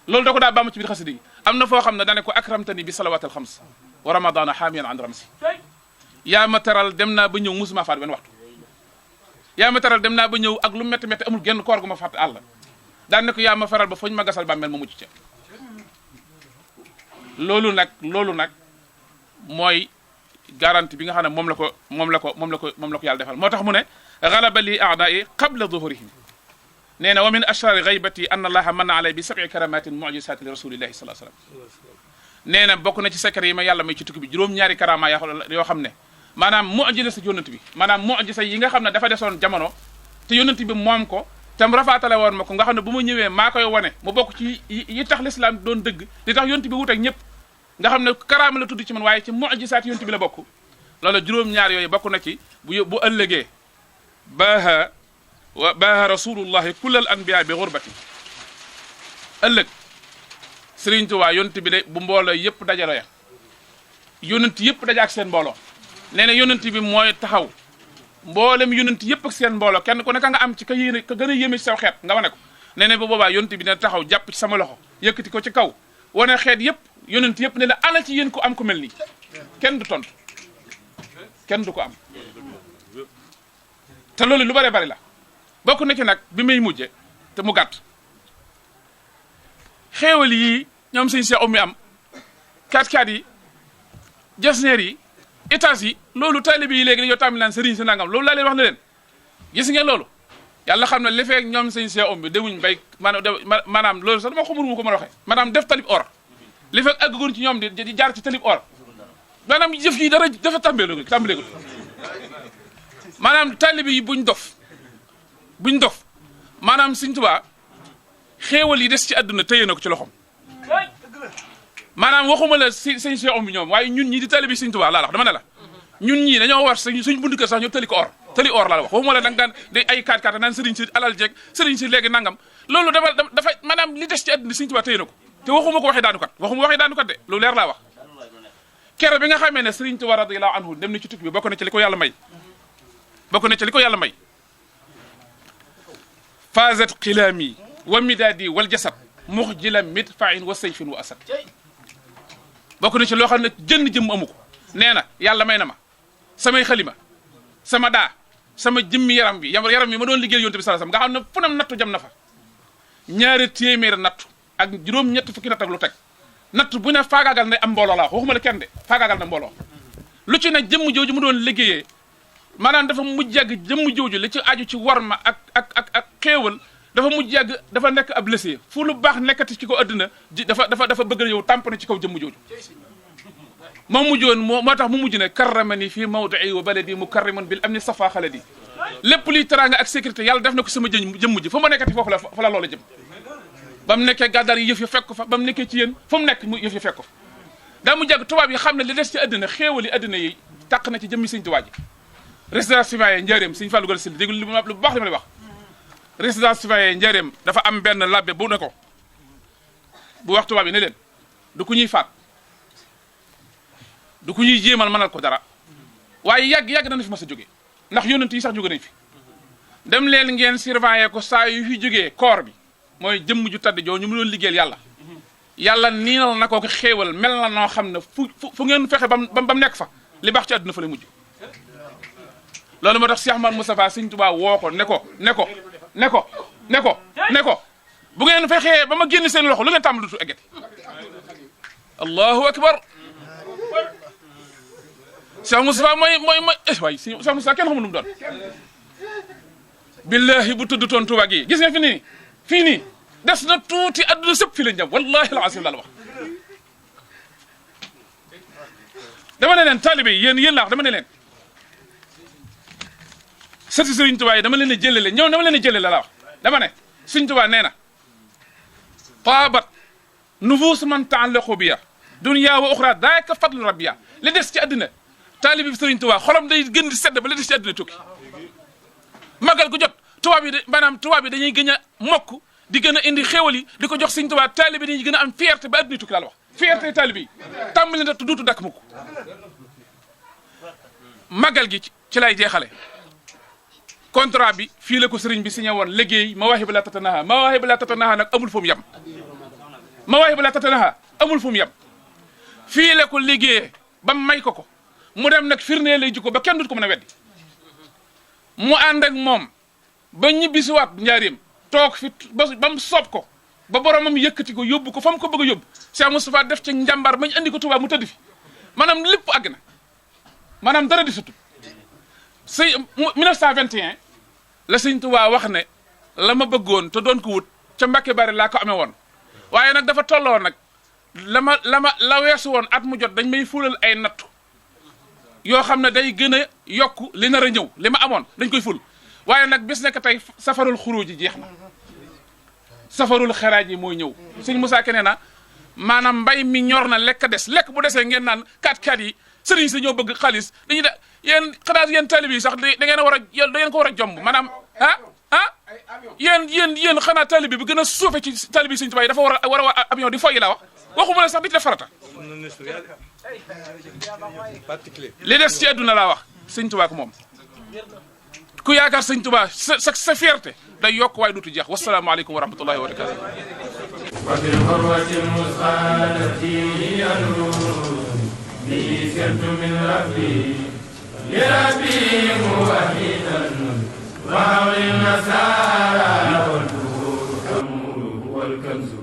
loolu da ko daa bàmm ci biir xasida yi am na foo xam ne dane ko akramtani bi salawaatil xams wa ramadana xaamiyan an ramsi yaa ma teral dem naa ba ñëw musuma faat benn waxtu yaa ma teral dem naa ba ñëw ak lu métti métti amul genn koor gu ma fàtte àll daan ne ko yaa ma faral ba foñ ma gasal bàmmeel ma mucc ca loolu nag mooy garantie bi nga xam ne moom la ko yàlla defal moo tax mu ne galaba li a'da'i qabla zuhurihim nee na wa min ashrari ghaybati anna allaha manna alay bi sab'i karamatin mu'jizati li rasulillahi sallallahu alayhi wasallam nee na bokk na ci secret yi ma yàlla may ci tukki bi juróom-ñaari karama yoo xam ne maanaam mu'jiza sa yonent bi maanaam mu'jiza yi nga xam ne dafa desoon jamono te yonent bi moom ko tam rafaatale woon ma ko nga xam ne bu ma ñëwee maa koy wane mu bokk ci yi tax l'islam doon dëgg li tax yonent bi wut ak ñëpp nga xam ne karaama la tudd ci man waaye ci mu'jizaat yonent bi la bokk loolu juróom-ñaar yooyu bokk na ci bu ëllëgee baaha rasulullahi kullal anbiya bi xurbati ëllëg Sëriñ Tuubaa yonent bi de bu mbooloo yëpp dajalo ya yonent yëpp daja ak seen mbooloo nee na yonent bi mooy taxaw mboolem yonent yëpp ak seen mbooloo kenn ku ne ka nga am ci ka gën a yéeme ci saw xeet nga wane ko nee na bu boobaa yonent bi ne taxaw jàpp ci sama loxo yëkkati ko ci kaw wane xeet yëpp yonent yëpp ne la ana ci yéen ko am ku mel nii kenn du tontu kenn du ko am te loolu lu bare bari la bokk na ci nag bi may mujje te mu gàtt xéewal yi ñoom sëñ Cheikh Oumy am 4x4 yi jasneer yi étage yi loolu taalibe yi léegi dañoo tàmbali naan sëriñ si nangam loolu laa leen wax ne leen gis ngeen loolu yàlla xam ne li feek ñoom sëñ Cheikh Oumy demuñ bay maanaam loolu sax dama xamul mu ko mën a waxee maanaam def talib or li fekk àggagun ci ñoom di jaar ci talib or maanaam jëf yi dara dafa tàmbaleegul maanaam taalibe yi buñ dof maanaam Sëñ Tuubaa xéewal yi des ci àdduna téye na ko ci loxom maanaam waxuma la sëñ Cheikh Oumy ñoom waaye ñun ñii di taalibe Sëñ Tuubaa laa wax dama ne la ñun ñii dañoo war suñ buntu kër sax ñoom tali or laa la wax waxuma la danga daan day ay 4x4 naan sëriñ si alal jeeg sëriñ si léegi nangam loolu dafa maanaam li des ci àdduna Sëñ Tuubaa téye na ko te waxuma ko waxee daanukat de lu leer laa wax kero bi nga xamee ne Sëriñ Tuubaa radiyallahu anhu dem na ci tukki bi bokk na ci li ko yàlla may faazat xilaami wa midaadi wal jasad muxjila midfain wa sayfin wa asad bokk na ci loo xam ne jënn jëmm amu ko nee na yàlla may na ma samay xalima sama daa sama jëmmi yaram bi yaram bi ma doon liggéeyal yonent bi sallallahu alayhi wasallam nga xam ne fu nam nattu jam na fa 2 téeméeri nattu ak juróom-ñett fukki natt ak lu teg natt bu ne faagaagal na am mbooloo la waxuma la kenn de faagaagal na mbooloo lu ci ne jëmm jooju mu doon liggéeyee maanaam dafa mujj yàgg jëmm jooju li ci aju ci warma ak xéewal dafa mujj yàgg dafa nekk ab lësee fu lu baax nekkati ci ko adduna dafa bëgg a yow tamponné ci kaw jëmm jooju moom mujjoon moo tax mu mujj ne karramani fii mawdi'i wa baladi mukarrimun bil amni safa xaladi lépp luy teraanga ak sécurité yàlla def na ko sama jëmm ji fu ma nekkati foofu la fa la loola jëm ba mu nekkee gàddaar yi yëf yi fekk fa ba mu nekkee ci yéen fu mu nekk mu yëf yi fekk fa daa mu jàgg tubaab yi xam ne li des ci àddina xéewal yi àddina yi tàq na ci jëmmi sëñ Tuubaa ji résidence citoyenne njaareem sëñ Fallou Gala Syll dégg lu baax li ma lay wax résidence citoyenne njaareem dafa am benn labbe bu ne ko bu wax tubaab yi ne leen du ku ñuy faat du ku ñuy jéemal mënal ko dara waaye yàgg dana fi mas a jógee ndax yonent yi sax jóge nañ fi dem leen ngeen surveiller ko saa yu fi jógee koor bi mooy jëmm ju tàdd joo ñu mu doon liggéeyal yàlla niinal na ko xéewal mel na noo xam ne fu ngeen fexe bam nekk fa li baax ci àdduna fa lay mujj loolu moo tax Cheikh Ahmadou Moustapha Sëñ Tuubaa woo ko ne ko bu ngeen fexee ba ma génn seen loxo lu ngeen tàmm dutu egget allahu akbar Cheikh Moustapha mooy waay Cheikh Moustapha kenn xamul lu mu doon billahi bu tudd toon Tuubaa gi gis nga fii nii des na tuuti adduna sëpp fii lañ jëm wallahi alazim la wax dama ne leen taalibe yi yéen laa wax dama ne leen sëti Sëriñ Tuubaa yi dama leen a jëlale ñëw dama leen a jëlale la wax dama ne Sëriñ Tuubaa nee na taabat nufuus man ta'allaqu biya dunya wa uxra daaka fadlu rabbiya li des ci adduna taalibe bi Sëriñ Tuubaa xolam day gën di sedd ba li des ci adduna tukki magal gu jot tubaab yi dañuy gën a mokk di gën a indi xéwal yi di ko jox Sëriñ Tuubaa taalibe dañuy gën a am fierté ba adduna tukki la wax fierté taalibe yi tàmbali na duutu dakk mukk magal gi ci lay jeexale contrat bi fii la ko sëriñ bi signé woon liggéey Mawaahibu laa tatanaha nag amul fu mu yem Mawaahibu laa tatanaha amul fu mu yem fii la ko liggéeyee ba may ko mu dem nag firnee lay jikko ba kenn dut ko mën a weddi mu ànd ak moom ba ñibbisiwaat njaareem toog fi ba mu soob ko ba boromam yëkkati ko yóbbu ko fa mu ko bëgg a yóbbu Cheikh Moustapha def ci njàmbaar bañ andi ko Tuubaa mu tëdd fi maanaam lépp àgg na maanaam dara di sutut 1921 la Sëñ Tuubaa wax ne la ma bëggoon te doon ko wut ca Mbàkke Bari laa ko amee woon waaye nag dafa tolloo nag la weesu woon at mu jot dañ may fulal ay nattu yoo xam ne day gën a yokk li nar a ñëw li ma amoon dañ koy ful waaye nag bis nekk tey safarul xuruuj ji jeex na safarul xaraaj yi mooy ñëw Sëñ Musaa Ka nee na maanaam mbay mi ñor na lekk des lekk bu desee ngeen naan 4x4 yi sëriñ si ñoo bëgg xaalis dañuy de yéen xanaa yéen talib yi sax da ngeen ko war a jomb maanaam yéen xanaa talib bi gën a suufe ci talib yi Sëñ Tuubaa yi dafa war a avion di foyi la waxuma la sax di la farata li des ci àdduna laa wax Sëñ Tuubaa ko moom ku yaakaar Sëñ Tuubaa sa fierté day yokk waaye duutu jeex wasalaamu aleykum wa rahmatullahi wa barakatuh wa fil urwati musqalati bi sirtu min rabbi li rabbi muwahidan wa hawli nasara wal kanzu